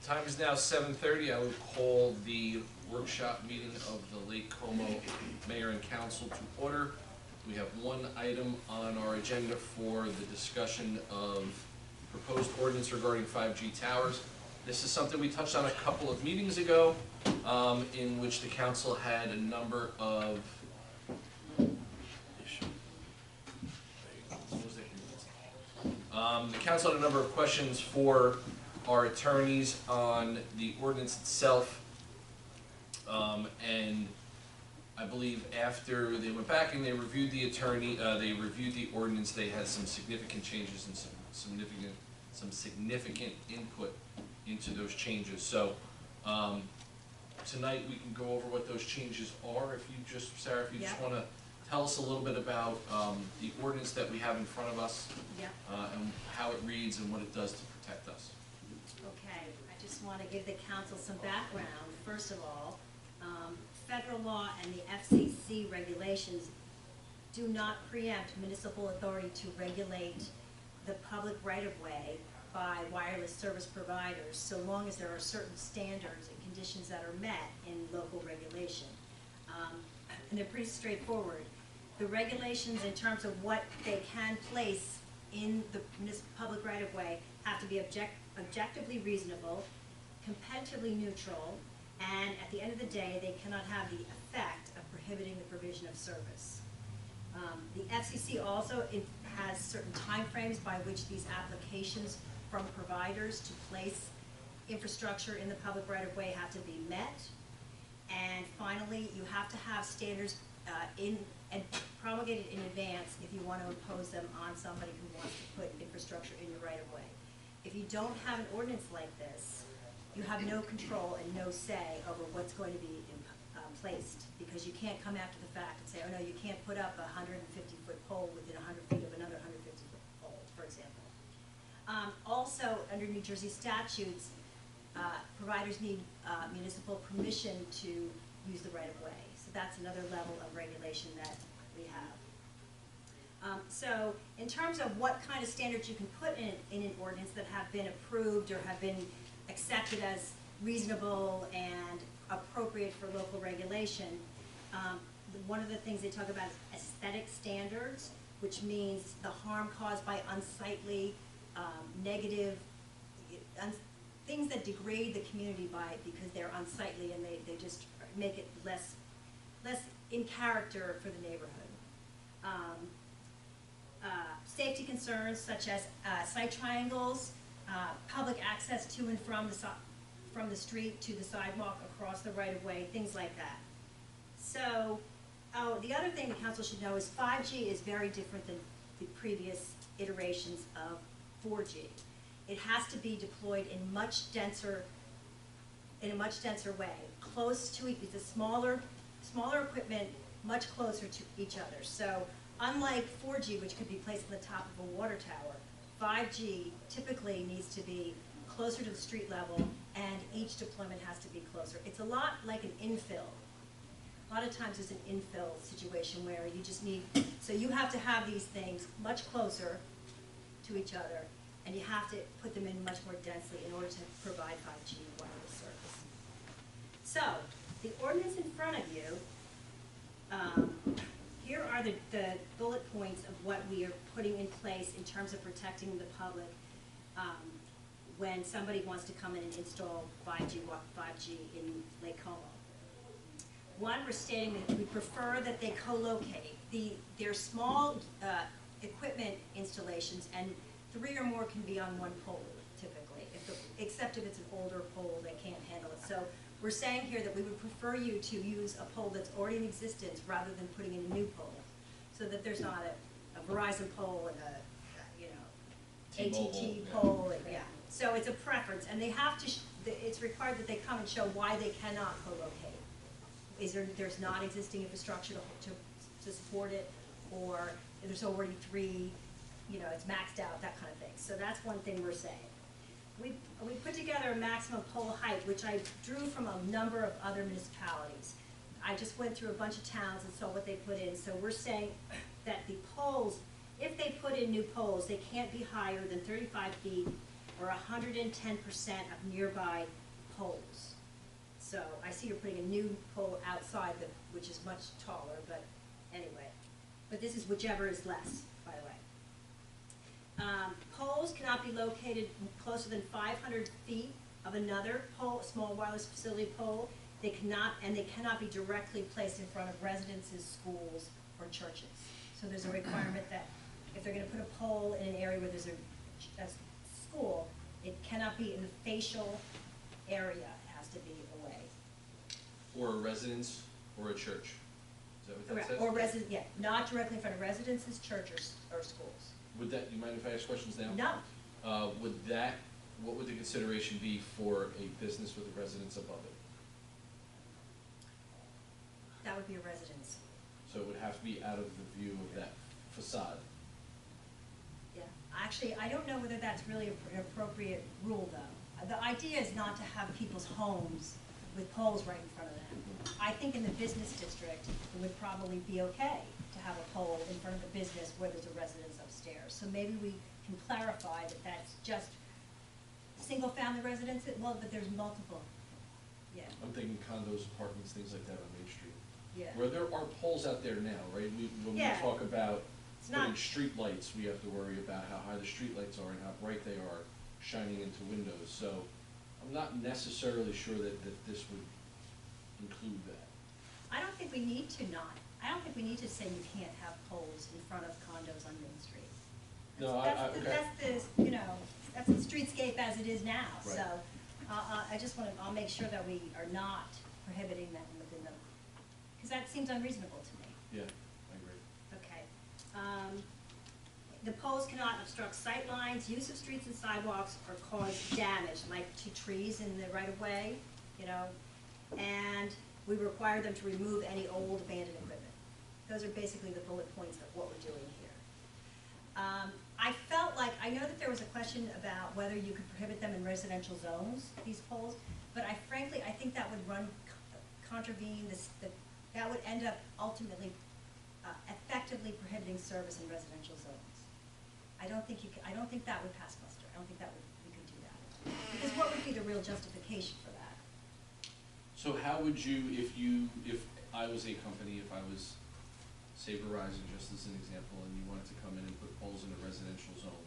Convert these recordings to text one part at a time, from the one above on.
Time is now 7:30. I would call the workshop meeting of the Lake Como Mayor and Council to order. We have one item on our agenda for the discussion of proposed ordinance regarding 5G towers. This is something we touched on a couple of meetings ago, in which the council had a number of the council had a number of questions for our attorneys on the ordinance itself, and I believe after they went back and they reviewed the ordinance, they had some significant changes and some significant input into those changes. So tonight we can go over what those changes are. If you just, Sarah, if you just want to tell us a little bit about the ordinance that we have in front of us, and how it reads and what it does to protect us. Okay, I just want to give the council some background. First of all, federal law and the FCC regulations do not preempt municipal authority to regulate the public right-of-way by wireless service providers, so long as there are certain standards and conditions that are met in local regulation. And they're pretty straightforward. The regulations in terms of what they can place in the public right-of-way have to be objectively reasonable, competitively neutral, and at the end of the day, they cannot have the effect of prohibiting the provision of service. The FCC also has certain timeframes by which these applications from providers to place infrastructure in the public right-of-way have to be met. And finally, you have to have standards promulgated in advance if you want to impose them on somebody who wants to put infrastructure in your right-of-way. If you don't have an ordinance like this, you have no control and no say over what's going to be placed, because you can't come after the fact and say, oh no, you can't put up a 150-foot pole within 100 feet of another 150-foot pole, for example. Also, under New Jersey statutes, providers need municipal permission to use the right-of-way. So that's another level of regulation that we have. So in terms of what kind of standards you can put in an ordinance that have been approved or have been accepted as reasonable and appropriate for local regulation, one of the things they talk about is aesthetic standards, which means the harm caused by unsightly, negative, things that degrade the community because they're unsightly and they just make it less in character for the neighborhood. Safety concerns such as sight triangles, public access to and from the street to the sidewalk, across the right-of-way, things like that. So, the other thing the council should know is 5G is very different than the previous iterations of 4G. It has to be deployed in a much denser way, close to it's a smaller equipment, much closer to each other. So unlike 4G, which could be placed on the top of a water tower, 5G typically needs to be closer to the street level, and each deployment has to be closer. It's a lot like an infill. A lot of times it's an infill situation where you just need, so you have to have these things much closer to each other, and you have to put them in much more densely in order to provide 5G wireless service. So, the ordinance in front of you, here are the bullet points of what we are putting in place in terms of protecting the public when somebody wants to come in and install 5G in Lake Como. One, we're stating that we prefer that they co-locate. They're small equipment installations, and 3 or more can be on one pole, typically, except if it's an older pole, they can't handle it. So we're saying here that we would prefer you to use a pole that's already in existence rather than putting in a new pole, so that there's not a Verizon pole and a AT&T pole. And, so it's a preference, and they have to. It's required that they come and show why they cannot co-locate. There's not existing infrastructure to support it, or there's already 3. It's maxed out, that kind of thing. So that's one thing we're saying. We put together a maximum pole height, which I drew from a number of other municipalities. I just went through a bunch of towns and saw what they put in. So we're saying that the poles, if they put in new poles, they can't be higher than 35 feet or or 110% of nearby poles. So I see you're putting a new pole outside, which is much taller, but anyway. But this is whichever is less, by the way. Poles cannot be located closer than 500 feet of another pole, small wireless facility pole. They cannot be directly placed in front of residences, schools, or churches. So there's a requirement that if they're gonna put a pole in an area where there's a school, it cannot be in the facial area, it has to be away. Or a residence or a church. Is that what that says? Or yeah, not directly in front of residences, churches, or schools. Would that, you mind if I ask questions now? No, What would the consideration be for a business with a residence above it? that would be a residence, So it would have to be out of the view of that facade. yeah. Actually, I don't know whether that's really an appropriate rule, though. The idea is not to have people's homes with poles right in front of them. I think in the business district, it would probably be okay to have a pole in front of the business where there's a residence upstairs. So maybe we can clarify that that's just single-family residence, well, but there's multiple, yeah, I'm thinking condos, apartments, things like that on Main Street. yeah. Where there are poles out there now, right? When we Yeah. talk about It's not- putting street lights, we have to worry about how high the street lights are and how bright they are shining into windows. So I'm not necessarily sure that this would include that. I don't think we need to I don't think we need to say you can't have poles in front of condos on Main Street. No, That's that's the streetscape as it is now, Right. so, I'll make sure that we are not prohibiting that within them, because that seems unreasonable to me. Yeah, I agree. Okay. The poles cannot obstruct sight lines, use of streets and sidewalks, or cause damage, like to trees in the right of way, and we require them to remove any old abandoned equipment. Those are basically the bullet points of what we're doing here. I felt like, I know that there was a question about whether you could prohibit them in residential zones, these poles, but I think that would contravene that would end up ultimately effectively prohibiting service in residential zones. I don't think that would pass muster. I don't think we could do that. Because what would be the real justification for that? So how would you, if I was a company, if I was, say Verizon, just as an example, and you wanted to come in and put poles in a residential zone,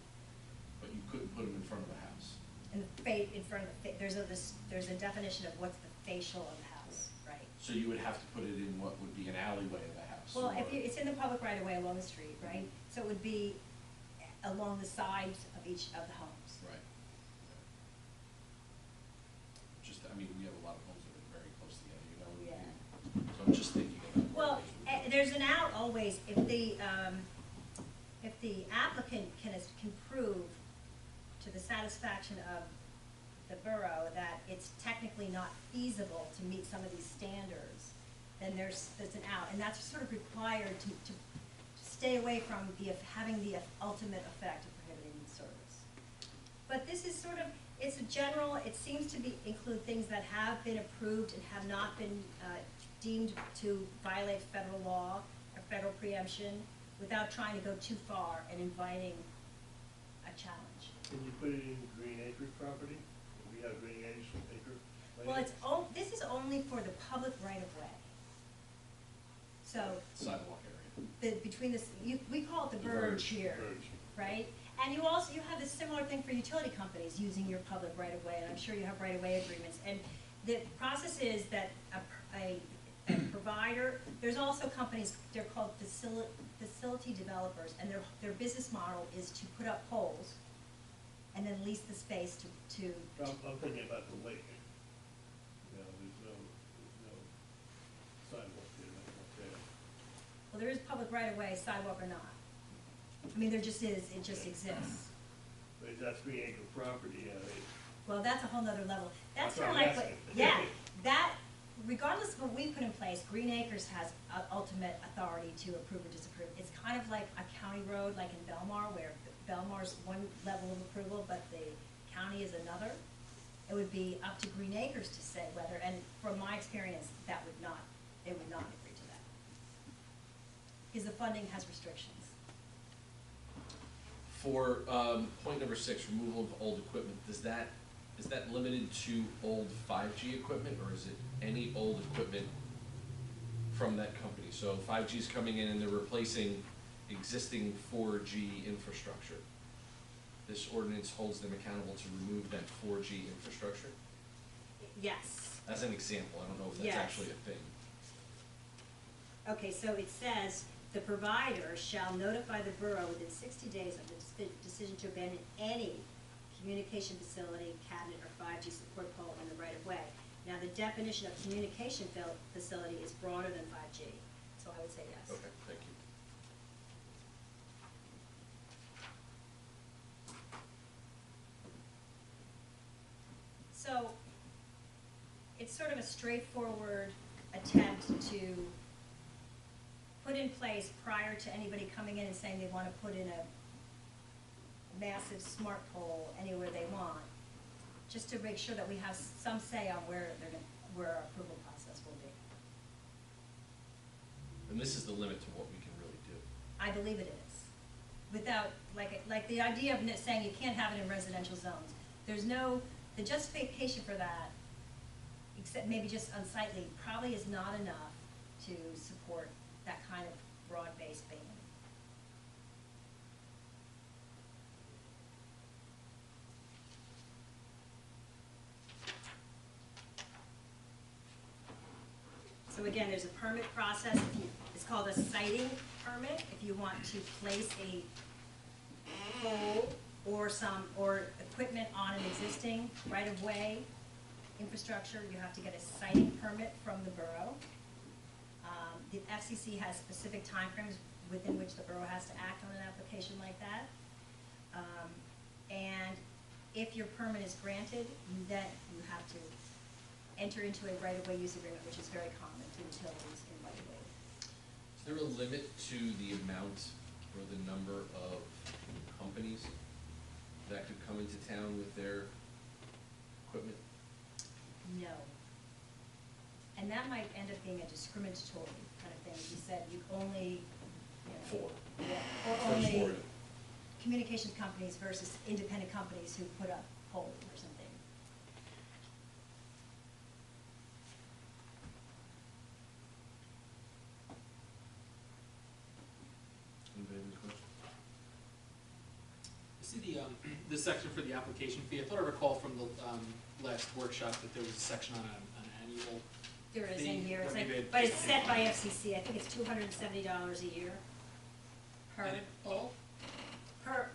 but you couldn't put them in front of a house? In front of there's a definition of what's the facial of the house, right? So you would have to put it in what would be an alleyway of the house? Well, or- it's in the public right of way along the street, right? So it would be along the sides of each of the homes. Right. Just, I mean, we have a lot of homes that are very close together, Yeah. So I'm just thinking about. Well, there's an out always, if the applicant can prove to the satisfaction of the borough that it's technically not feasible to meet some of these standards, then there's an out, and that's sort of required to stay away from having the ultimate effect of prohibiting service. But this is it's a general, it seems to include things that have been approved and have not been deemed to violate federal law or federal preemption without trying to go too far and inviting a challenge. Can you put it in Green Acres property? We have Green Acre. Well, this is only for the public right of way. So, Sidewalk area. we call it the The verge verge, here, right? And you have a similar thing for utility companies using your public right of way, and I'm sure you have right of way agreements. And the process is that a provider, there's also companies, they're called facility developers, and their business model is to put up poles and then lease the space to I'm thinking about the lake. There's no sidewalk there, nothing like that. well, there is public right of way, sidewalk or not. I mean, there just is, it just exists. But that's Green Acre property, Well, that's a whole nother level. That's That's kind what of I'm like, asking. that, regardless of what we put in place, Green Acres has ultimate authority to approve or disapprove. It's kind of like a county road, like in Belmar, where Belmar's one level of approval, but the county is another. It would be up to Green Acres to say whether, and from my experience, they would not agree to that. Because the funding has restrictions. For, point number 6, removal of old equipment, is that limited to old 5G equipment, or is it any old equipment from that company? So 5G is coming in and they're replacing existing 4G infrastructure. This ordinance holds them accountable to remove that 4G infrastructure? Yes. As an example, I don't know if that's Yes. actually a thing. Okay, so it says, the provider shall notify the borough within 60 days of the decision to abandon any communication facility, cabinet, or 5G support pole in the right-of-way. Now, the definition of communication facility is broader than 5G, so I would say yes. Okay, thank you. So, it's sort of a straightforward attempt to put in place prior to anybody coming in and saying they wanna put in a massive smart pole anywhere they want, just to make sure that we have some say on where where our approval process will be. And this is the limit to what we can really do. I believe it is. Without, like the idea of saying you can't have it in residential zones, there's no, the justification for that, except maybe just unsightly, probably is not enough to support that kind of broad-based ban. So again, there's a permit process, it's called a siting permit, if you want to place a pole or equipment on an existing right-of-way infrastructure, you have to get a siting permit from the borough. The FCC has specific timeframes within which the borough has to act on an application like that. And if your permit is granted, then you have to enter into a right-of-way use agreement, which is very common to utilities in right-of-way. Is there a limit to the amount or the number of companies that could come into town with their equipment? No. And that might end up being a discriminatory kind of thing. You said you only, you know. 4. Yeah, or First only word. communications companies versus independent companies who put up poles or something. Anybody have any questions? I see the section for the application fee. I thought I recall from the last workshop that there was a section on an annual. There is fee, in here, or it's maybe like, it but just- it's set by FCC, I think it's $270 a year per And it- pole, per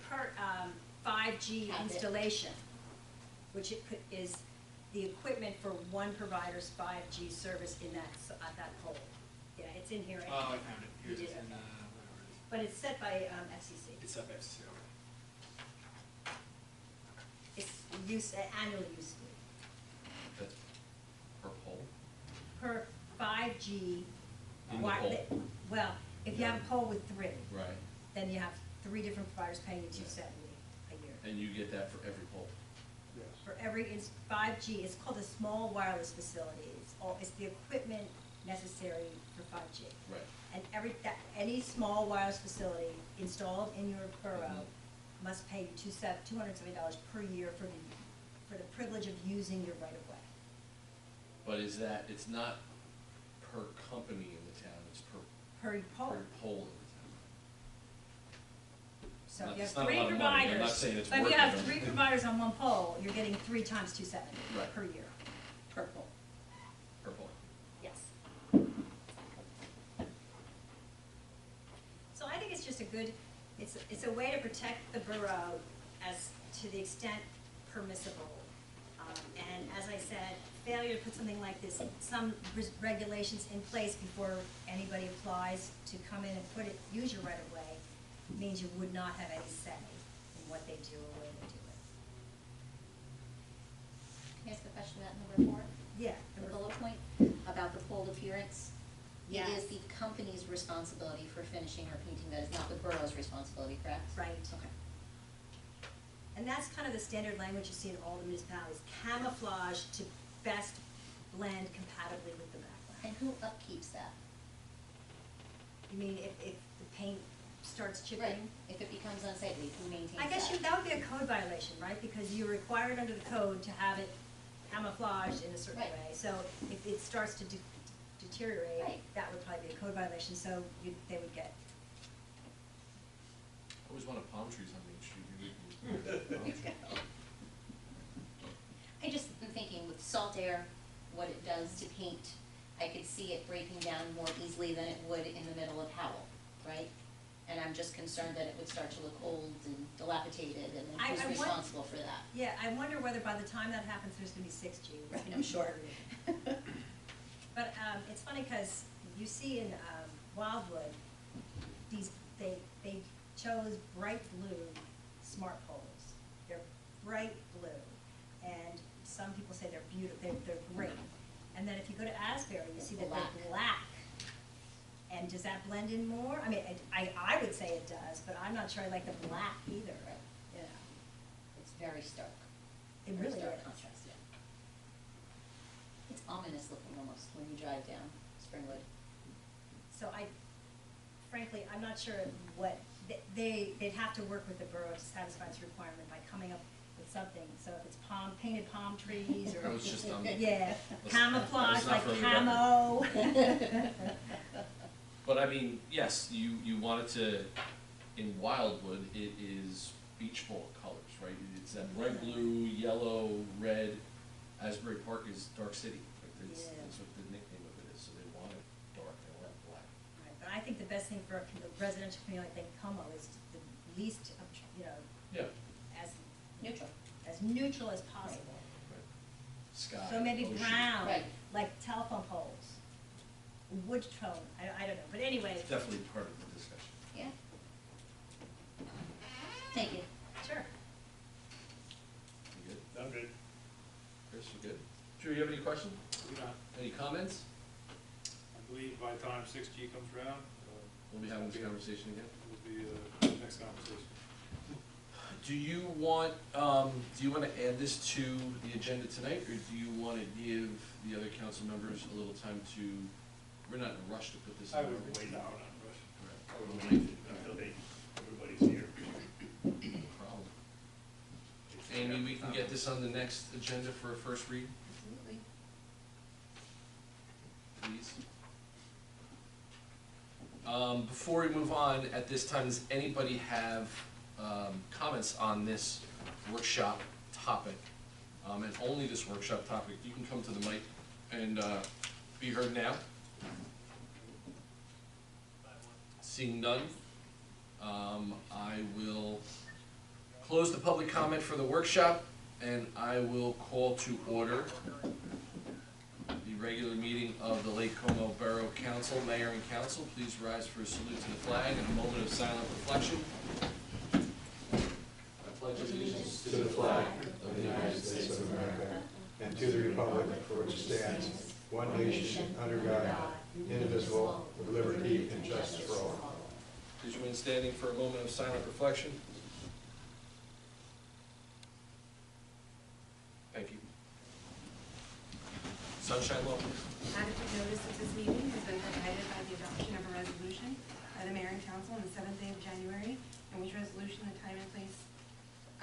5G Have it. installation, which is the equipment for one provider's 5G service in that, at that pole. Yeah, it's in here, Oh, I found it. Here You it is did, in, okay. whatever it but it's set by FCC. is. It's up FCC, okay. It's annual use fee. That's per pole? Per 5G. In the wi- pole. Well, if you have a pole with 3, Right. then you have 3 different providers paying you $270 a year. And you get that for every pole? Yes. For every, it's 5G, it's called a small wireless facility. It's the equipment necessary for 5G. Right. And any small wireless facility installed in your borough Mhm. must pay you $270 per year for the privilege of using your right-of-way. But is that, it's not per company in the town, it's per Per pole. pole in the So Not- if you it's have not a 3 lot of money. I'm providers, not saying it's but if you worth have it. 3 providers on one pole, you're getting 3 times $270 Right. per year, per pole. town, per pole. Yes. So I think it's just it's a way to protect the borough as to the extent permissible. And as I said, failure to put something like this, some regulations in place before anybody applies to come in and use your right of way, means you would not have any say in what they do or where they do it. Can I ask a question about number 4? Yeah. The bullet point about the pole appearance? Yes. It is the company's responsibility for finishing or painting, that is not the borough's responsibility, correct? Right. Okay. And that's kind of the standard language you see in all the municipalities, camouflage to best blend compatibly with the background. And who upkeeps that? You mean if the paint starts chipping. Right, if it becomes unsightly, who maintains that? I guess that would be a code violation, right? Because you're required under the code to have it camouflaged in a certain Right. way. So if it starts to deteriorate, Right. that would probably be a code violation, so they would get. I always wanted palm trees on Main Street. There you go. I just am thinking with salt air, what it does to paint, I could see it breaking down more easily than it would in the middle of Howell, right? And I'm just concerned that it would start to look old and dilapidated, and then I who's want- responsible for that? Yeah, I wonder whether by the time that happens, there's gonna be 6G. Right, I'm sure. But, it's funny, cause you see in, Wildwood, they chose bright blue smart poles. They're bright blue, and some people say they're beautiful, they're great. And then if you go to Asbury, you see that they're Black. black. And does that blend in more? I mean, I would say it does, but I'm not sure I like the black either, you know. It's very stark. It Very really stark is. contrast, yeah. It's ominous looking almost when you drive down Springwood. So frankly, I'm not sure what, they'd have to work with the borough to satisfy its requirement by coming up with something. So if it's painted palm trees I or, was just, yeah, Let's- camouflage let's not like further record. camo. But I mean, yes, you wanted to, in Wildwood, it is beach ball colors, right? It's that bright blue, yellow, red. Asbury Park is Dark City, like that's what the nickname of it is, so they want it dark, they want it black. Right, but I think the best thing for a residential community like Como is the least, you know, Yeah. Neutral. as neutral as possible. Right. Sky, So maybe ocean. brown, Right. like telephone poles, wood tone, I don't know, but anyway. It's definitely part of the discussion. Yeah. Thank you. Sure. You good? I'm good. Chris, you good? Drew, you have any questions? We don't, Any comments? I believe by the time 6G comes around, We'll be having this conversation again. will be the next conversation. Do you want to add this to the agenda tonight, or do you want to give the other council members a little time to, we're not in a rush to put this in. I would our- wait out on Rush. I would Right. wait until everybody's here. No problem. Amy, we can get this on the next agenda for a first read, Absolutely. please. Before we move on, at this time, does anybody have comments on this workshop topic? And only this workshop topic. You can come to the mic and be heard now. Seeing none, I will close the public comment for the workshop, and I will call to order the regular meeting of the Lake Como Borough Council. Mayor and council, please rise for a salute to the flag and a moment of silent reflection. I pledge allegiance to the flag of the United States of America and to the republic for which it stands, one nation, under God, indivisible, with liberty and justice for all. Please remain standing for a moment of silent reflection. Thank you. Sunshine Law. Adequate notice of this meeting has been provided by the adoption of a resolution by the mayor and council on the 7th day of January, in which resolution the time and place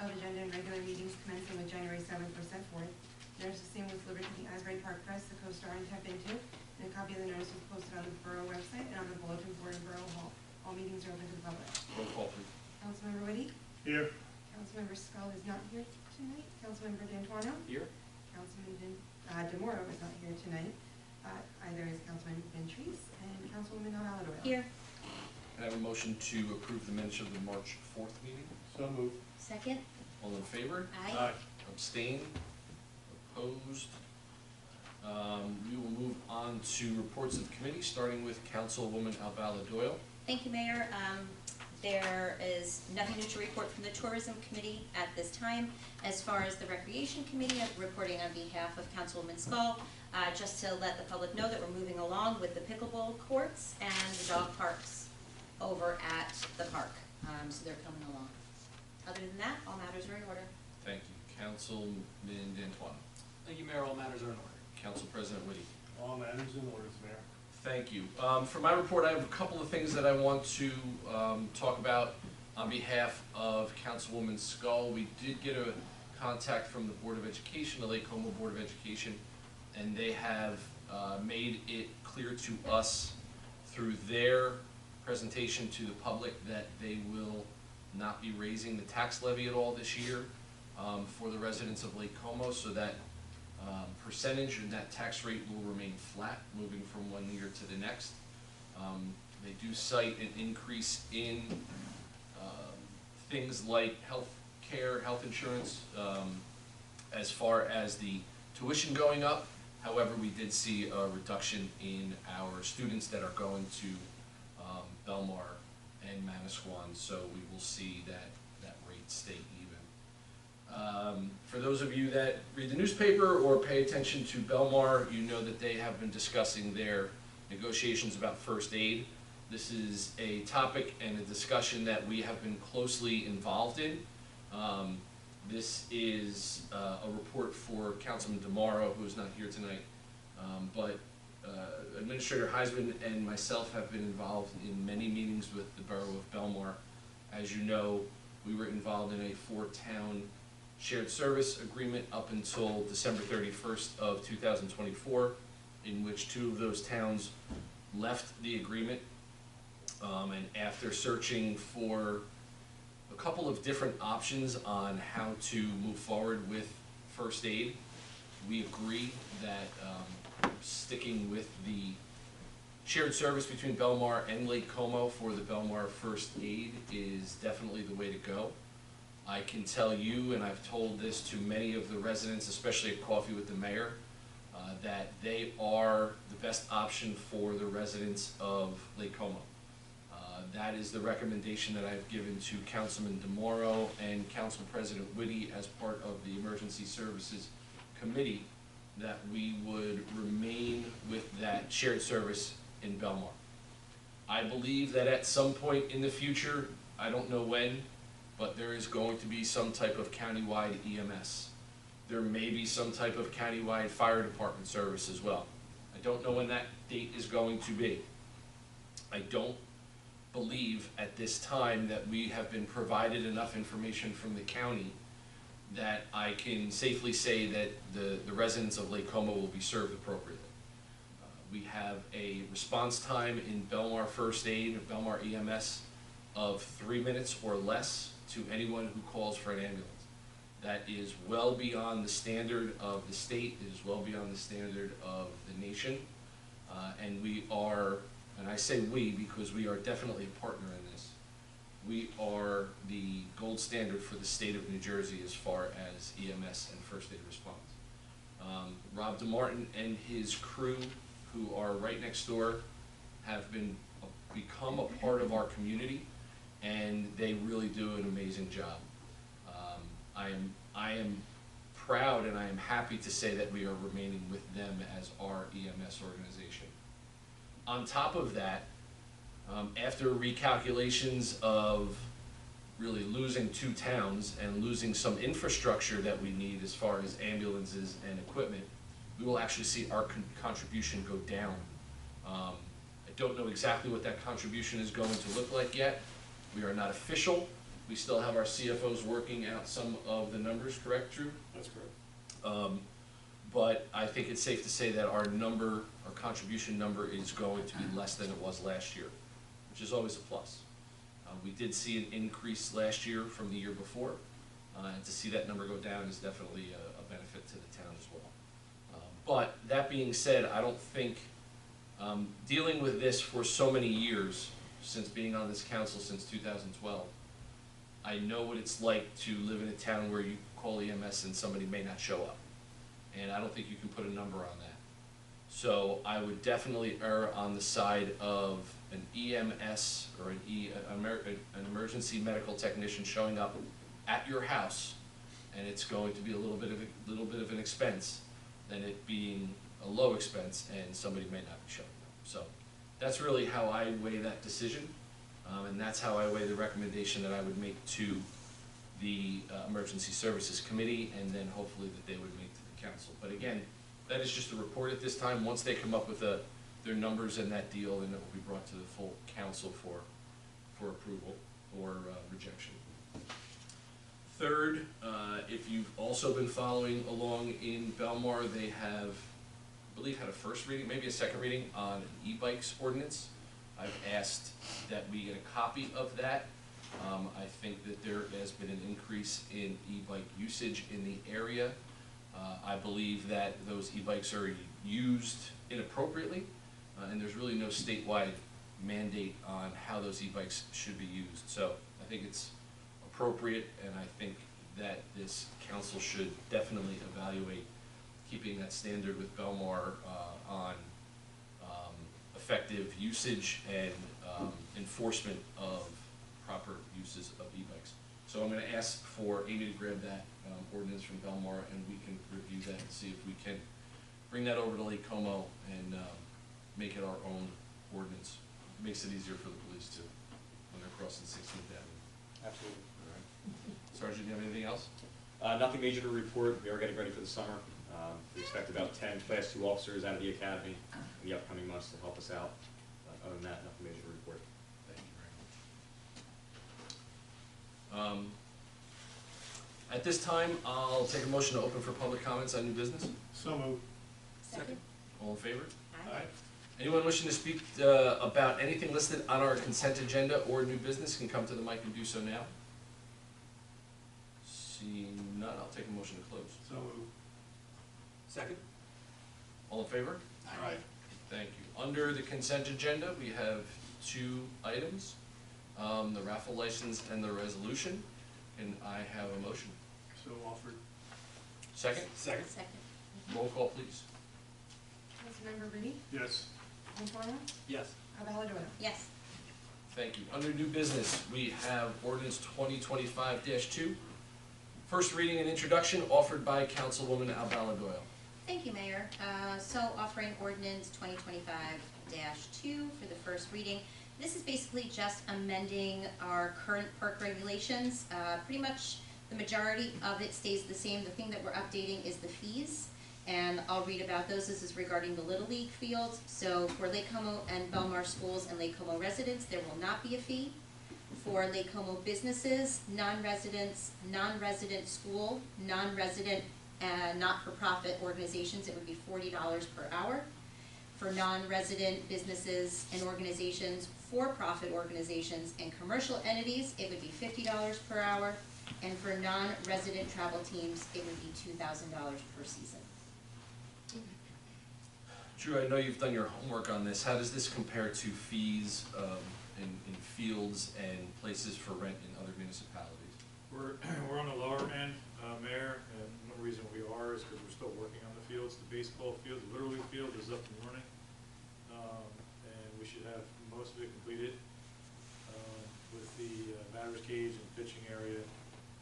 of agenda and regular meetings commencing with January 7th were set forth. Notice of same was delivered to the Asbury Park Press, the Co-Star, and Tap Into, and a copy of the notice was posted on the borough website and on the bulletin board in Borough Hall. All meetings are open to the public. Roll call, please. Councilmember Whitty? Here. Councilmember Scull is not here tonight. Councilmember D'Antuano? Here? Councilman DeMoro is not here tonight. Either is Councilman Ventries and Councilwoman Valadora. Here. Can I have a motion to approve the minutes of the March 4th meeting? So moved. Second? All in favor? Aye. Abstain? Opposed? We will move on to reports of committee, starting with Councilwoman Albala Doyle. Thank you, Mayor. There is nothing new to report from the Tourism Committee at this time. As far as the Recreation Committee, I'm reporting on behalf of Councilwoman Skull, just to let the public know that we're moving along with the pickleball courts and the dog parks over at the park. So they're coming along. Other than that, all matters are in order. Thank you. Councilman D'Antuano. Thank you, Mayor. All matters are in order. Council President Whitty. All matters in order, Mayor. Thank you. For my report, I have a couple of things that I want to talk about on behalf of Councilwoman Skull. We did get a contact from the Board of Education, the Lake Como Board of Education, and they have made it clear to us through their presentation to the public that they will not be raising the tax levy at all this year for the residents of Lake Como, so that percentage and that tax rate will remain flat moving from one year to the next. They do cite an increase in things like health care, health insurance, as far as the tuition going up. However, we did see a reduction in our students that are going to Belmar and Manasquan, so we will see that rate stay even. For those of you that read the newspaper or pay attention to Belmar, you know that they have been discussing their negotiations about first aid. This is a topic and a discussion that we have been closely involved in. This is a report for Councilman DeMauro, who is not here tonight, but Administrator Heisman and myself have been involved in many meetings with the Borough of Belmar. As you know, we were involved in a 4-town shared service agreement up until December 31st of 2024, in which 2 of those towns left the agreement. And after searching for a couple of different options on how to move forward with first aid, we agree that sticking with the shared service between Belmar and Lake Como for the Belmar first aid is definitely the way to go. I can tell you, and I've told this to many of the residents, especially at Coffee with the Mayor, that they are the best option for the residents of Lake Como. That is the recommendation that I've given to Councilman DeMauro and Council President Whitty as part of the Emergency Services Committee, that we would remain with that shared service in Belmar. I believe that at some point in the future, I don't know when, but there is going to be some type of countywide EMS. There may be some type of countywide fire department service as well. I don't know when that date is going to be. I don't believe at this time that we have been provided enough information from the county that I can safely say that the residents of Lake Como will be served appropriately. We have a response time in Belmar First Aid, or Belmar EMS, of 3 minutes or less to anyone who calls for an ambulance. That is well beyond the standard of the state, it is well beyond the standard of the nation, and we are, and I say we because we are definitely a partner in this, we are the gold standard for the state of New Jersey as far as EMS and first aid response. Rob DeMartin and his crew, who are right next door, have become a part of our community, and they really do an amazing job. I am proud and I am happy to say that we are remaining with them as our EMS organization. On top of that, after recalculations of really losing 2 towns and losing some infrastructure that we need as far as ambulances and equipment, we will actually see our contribution go down. I don't know exactly what that contribution is going to look like yet. We are not official. We still have our CFOs working out some of the numbers, correct, Drew? That's correct. But I think it's safe to say that our contribution number is going to be less than it was last year, which is always a plus. We did see an increase last year from the year before, and to see that number go down is definitely a benefit to the town as well. But that being said, I don't think, dealing with this for so many years, since being on this council since 2012, I know what it's like to live in a town where you call EMS and somebody may not show up. And I don't think you can put a number on that. So I would definitely err on the side of an EMS or an emergency medical technician showing up at your house, and it's going to be a little bit of an expense, than it being a low expense and somebody may not be showing up. So that's really how I weigh that decision, and that's how I weigh the recommendation that I would make to the Emergency Services Committee, and then hopefully that they would make to the council. But again, that is just a report at this time. Once they come up with a their numbers in that deal, and it will be brought to the full council for approval or rejection. Third, if you've also been following along in Belmar, they have, I believe, had a first reading, maybe a second reading on an e-bikes ordinance. I've asked that we get a copy of that. I think that there has been an increase in e-bike usage in the area. I believe that those e-bikes are used inappropriately, and there's really no statewide mandate on how those e-bikes should be used. So I think it's appropriate, and I think that this council should definitely evaluate keeping that standard with Belmar on effective usage and enforcement of proper uses of e-bikes. So I'm going to ask for Amy to grab that ordinance from Belmar, and we can review that and see if we can bring that over to Lake Como and make it our own ordinance. Makes it easier for the police too, when they're crossing 16th Avenue. Absolutely. All right. Sergeant, do you have anything else? Nothing major to report. We are getting ready for the summer. We expect about 10 Class 2 officers out of the academy in the upcoming months to help us out. Other than that, nothing major to report. Thank you very much. At this time, I'll take a motion to open for public comments on new business. So moved. Second? All in favor? Aye. Anyone wishing to speak about anything listed on our consent agenda or new business can come to the mic and do so now. Seeing none, I'll take a motion to close. So moved. Second? All in favor? Aye. Thank you. Under the consent agenda, we have two items, the raffle license and the resolution. And I have a motion. So offered. Second? Second. Second. Roll call, please. Councilmember Reedy? Yes. Antoine? Yes. Carvalho? Yes. Thank you. Under new business, we have ordinance 2025-2. First reading and introduction offered by Councilwoman Albala Doyle. Thank you, Mayor. So offering ordinance 2025-2 for the first reading. This is basically just amending our current park regulations. Pretty much the majority of it stays the same. The thing that we're updating is the fees, and I'll read about those. This is regarding the Little League field. So for Lake Como and Belmar schools and Lake Como residents, there will not be a fee. For Lake Como businesses, non-residents, non-resident school, non-resident not-for-profit organizations, it would be $40 per hour. For non-resident businesses and organizations, for-profit organizations, and commercial entities, it would be $50 per hour. And for non-resident travel teams, it would be $2,000 per season. Drew, I know you've done your homework on this. How does this compare to fees in fields and places for rent in other municipalities? We're on the lower end, Mayor, and one reason we are is because we're still working on the fields. The baseball field, the Little League field is up and running, and we should have most of it completed with the batter's cage and pitching area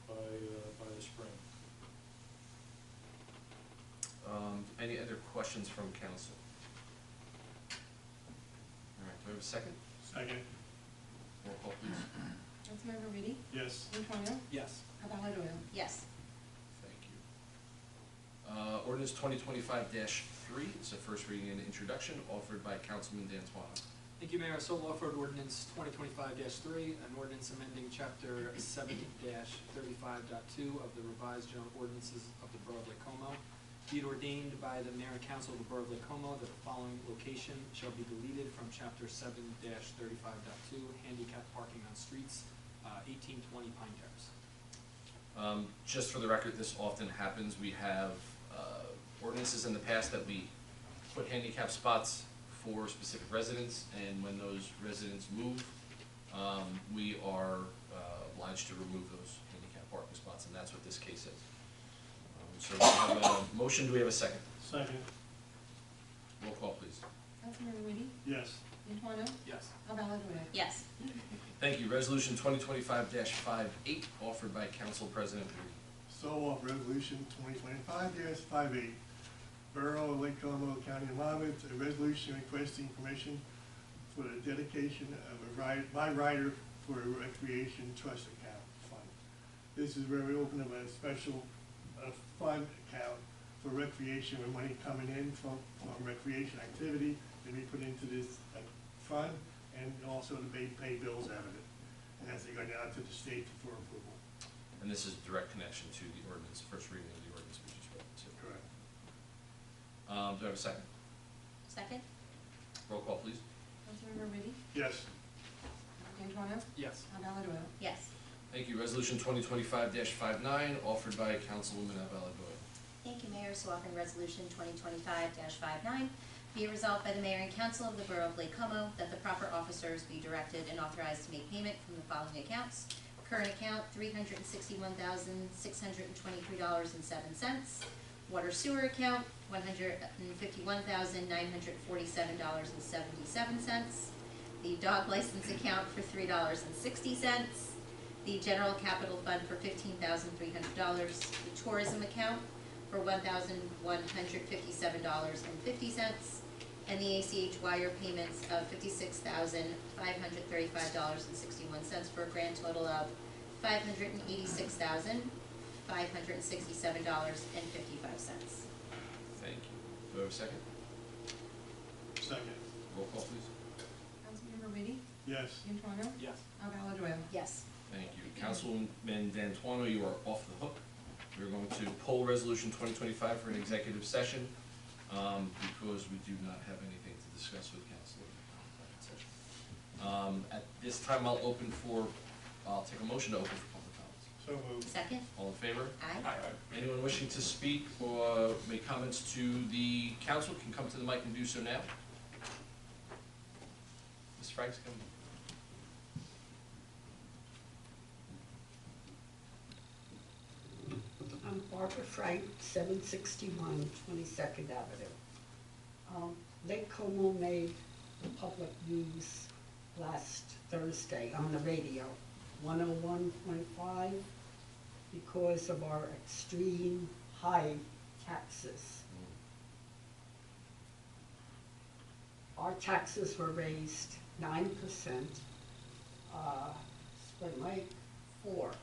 by the spring. Any other questions from council? All right, do I have a second? Second. Roll call, please. Councilmember Reedy? Yes. Antoine? Yes. Carvalho? Yes. Thank you. Ordinance 2025-3 is a first reading and introduction offered by Councilman D'Antuono. Thank you, Mayor. So offered ordinance 2025-3, an ordinance amending chapter 7-35.2 of the revised general ordinances of the Borough of Lake Como. Be it ordained by the Mayor and Council of the Borough of Lake Como that the following location shall be deleted from chapter 7-35.2, handicap parking on streets, 1820 Pine Terrace. Just for the record, this often happens. We have ordinances in the past that we put handicap spots for specific residents, and when those residents move, we are obliged to remove those handicap parking spots, and that's what this case is. So we have a motion. Do we have a second? Second. Roll call, please. Councilmember Reedy? Yes. Antoine? Yes. Carvalho? Yes. Thank you. Resolution 2025-58 offered by Council President Reedy. So off resolution 2025-58. Borough of Lake Como, County of Monmouth, a resolution requesting permission for the dedication of by rider for a recreation trust account fund. This is where we open up a special fund account for recreation, with money coming in from recreation activity to be put into this fund, and also to pay bills out of it. And as they go down to the state for approval. And this is direct connection to the ordinance, first reading of the ordinance we just read, too. Correct. Do I have a second? Second? Roll call, please. Councilmember Ready? Yes. D'Antuano? Yes. Alvarado? Yes. Thank you. Resolution 2025-59, offered by Councilwoman Abala Doyle. Thank you, Mayor. So offering Resolution 2025-59, be it resolved by the Mayor and Council of the Borough of Lake Como that the proper officers be directed and authorized to make payment from the following accounts. Current account, $361,623.07. Water sewer account, $151,947.77. The dog license account for $3.60. The general capital fund for $15,300. The tourism account for $1,157.50. And the ACH wire payments of $56,535.61 for a grand total of $586,567.55. Thank you. Do I have a second? Second. Roll call, please. Councilmember Ready? Yes. D'Antuano? Yes. Alvarado? Yes. Thank you. Councilwoman D'Antuano, you are off the hook. We're going to pull Resolution 2025 for an executive session, because we do not have anything to discuss with council in the session. At this time, I'll take a motion to open for public comments. So moved. Second? All in favor? Aye. Anyone wishing to speak or make comments to the council can come to the mic and do so now. Ms. Franks, come. I'm Barbara Frank, 761 22nd Avenue. Lake Como made the public news last Thursday on the radio, 101.5, because of our extreme high taxes. Our taxes were raised 9%, Spring Lake 4%.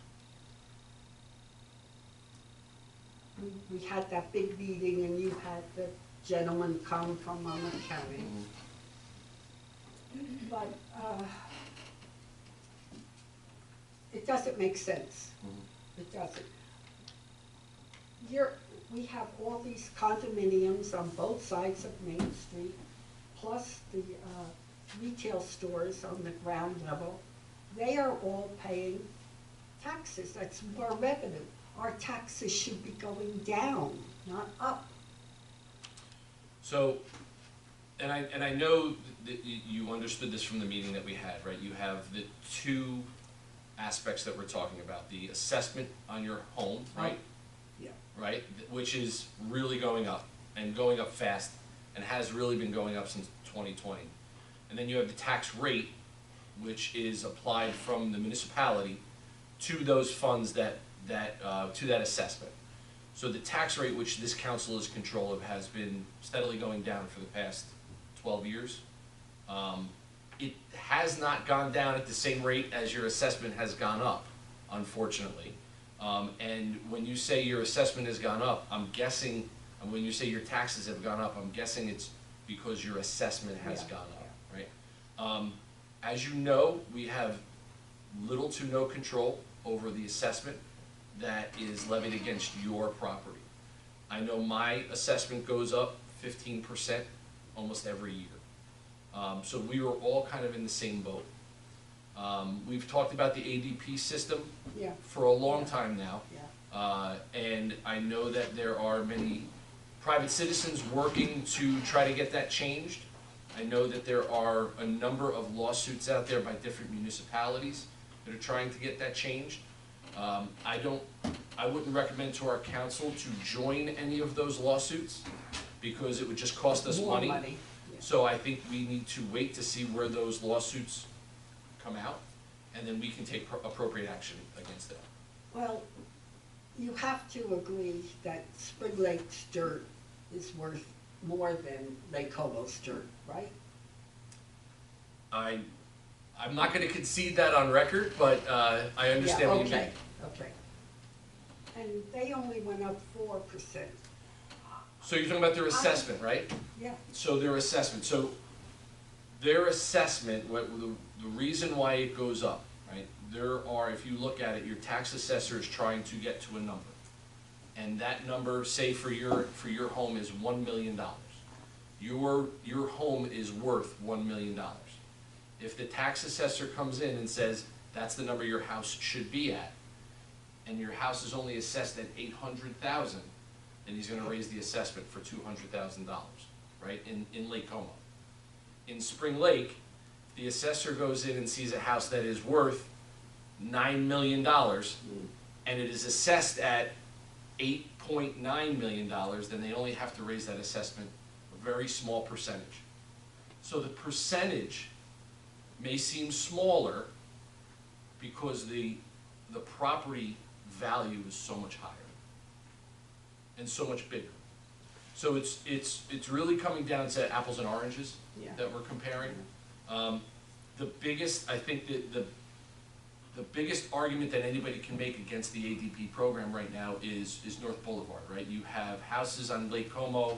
We had that big meeting and you had the gentleman come from Monmouth County. But it doesn't make sense. It doesn't. We have all these condominiums on both sides of Main Street, plus the retail stores on the ground level. They are all paying taxes. That's more revenue. Our taxes should be going down, not up. So, and I know that you understood this from the meeting that we had, right? You have the two aspects that we're talking about, the assessment on your home, right? Yeah. Right, which is really going up, and going up fast, and has really been going up since 2020. And then you have the tax rate, which is applied from the municipality to those funds to that assessment. So the tax rate, which this council is in control of, has been steadily going down for the past 12 years. It has not gone down at the same rate as your assessment has gone up, unfortunately. And when you say your assessment has gone up, I'm guessing, and when you say your taxes have gone up, I'm guessing it's because your assessment has gone up, right? As you know, we have little to no control over the assessment that is levied against your property. I know my assessment goes up 15% almost every year. So we were all kind of in the same boat. We've talked about the ADP system Yeah. for a long time now. Yeah. And I know that there are many private citizens working to try to get that changed. I know that there are a number of lawsuits out there by different municipalities that are trying to get that changed. I wouldn't recommend to our council to join any of those lawsuits because it would just cost us More money. money. Yeah. So I think we need to wait to see where those lawsuits come out, and then we can take appropriate action against them. Well, you have to agree that Spring Lake's dirt is worth more than Lake Como's dirt, right? I'm not gonna concede that on record, but, I understand what you mean. Okay. And they only went up 4%. So you're talking about their assessment, right? Yeah. So their assessment, the reason why it goes up, right? There are, if you look at it, your tax assessor is trying to get to a number. And that number, say for your home is $1 million. Your home is worth $1 million. If the tax assessor comes in and says, that's the number your house should be at, and your house is only assessed at $800,000, then he's gonna raise the assessment for $200,000, right, in Lake Como. In Spring Lake, the assessor goes in and sees a house that is worth $9 million, and it is assessed at $8.9 million, then they only have to raise that assessment a very small percentage. So the percentage may seem smaller because the property value is so much higher and so much bigger. So it's really coming down to apples and oranges Yeah. that we're comparing. The biggest, I think that the biggest argument that anybody can make against the ADP program right now is North Boulevard, right? You have houses on Lake Como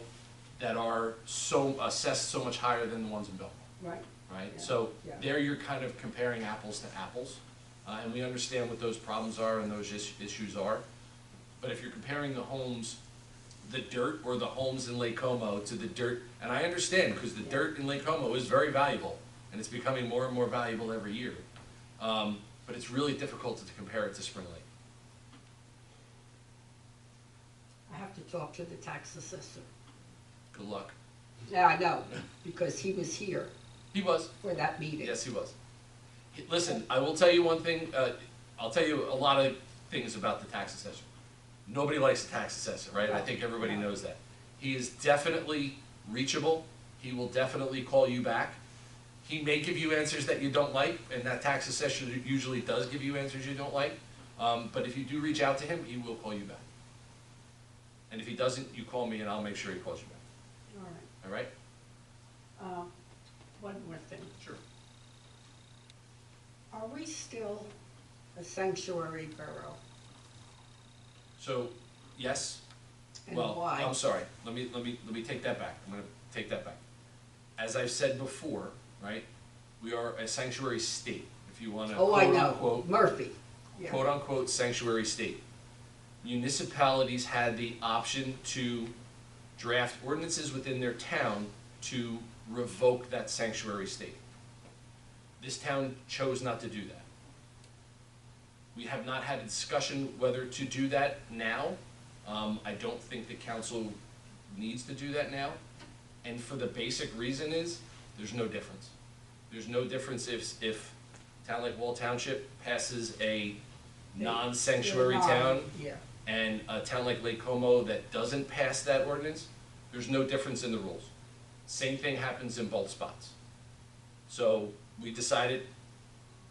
that are assessed so much higher than the ones in Belmont, Right. right? Yeah, So yeah. there you're kind of comparing apples to apples, and we understand what those problems are and those issues are. But if you're comparing the homes, the dirt or the homes in Lake Como to the dirt, and I understand, because the dirt in Lake Como is very valuable, and it's becoming more and more valuable every year. But it's really difficult to compare it to Spring Lake. I have to talk to the tax assessor. Good luck. Yeah, I know, because he was here He was. for that meeting. Yes, he was. Listen, I will tell you one thing, I'll tell you a lot of things about the tax assessor. Nobody likes the tax assessor, right? I think everybody knows that. He is definitely reachable. He will definitely call you back. He may give you answers that you don't like, and that tax assessor usually does give you answers you don't like. But if you do reach out to him, he will call you back. And if he doesn't, you call me and I'll make sure he calls you back. All right. All right? One more thing. Sure. Are we still a sanctuary borough? So, yes. And Well, why? I'm sorry, let me take that back, I'm gonna take that back. As I've said before, right, we are a sanctuary state, if you wanna Oh, I quote know, unquote, Murphy. Yeah. quote unquote sanctuary state. Municipalities had the option to draft ordinances within their town to revoke that sanctuary state. This town chose not to do that. We have not had a discussion whether to do that now. I don't think the council needs to do that now. And for the basic reason is, there's no difference. There's no difference if a town like Wall Township passes a non-sanctuary town Yeah. and a town like Lake Como that doesn't pass that ordinance, there's no difference in the rules. Same thing happens in both spots. So we decided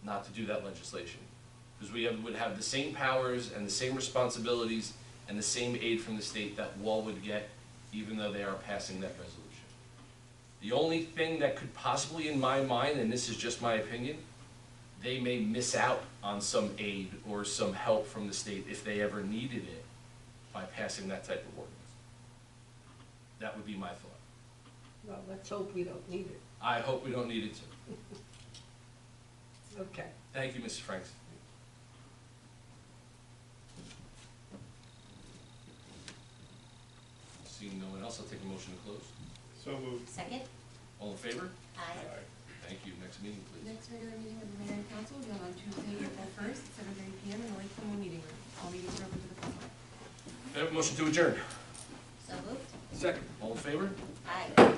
not to do that legislation, because we would have the same powers and the same responsibilities and the same aid from the state that Wall would get, even though they are passing that resolution. The only thing that could possibly, in my mind, and this is just my opinion, they may miss out on some aid or some help from the state if they ever needed it by passing that type of ordinance. That would be my thought. Well, let's hope we don't need it. I hope we don't need it to. Okay. Thank you, Mrs. Franks. Seeing no one else, I'll take a motion to close. So moved. Second? All in favor? Aye. Thank you. Next meeting, please. Next regular meeting of the mayor and council will be held on Tuesday, April 1st, 7:30 PM in the Lake Como Meeting Room. All meetings are open to the public. May I have a motion to adjourn? So moved? Second. All in favor? Aye.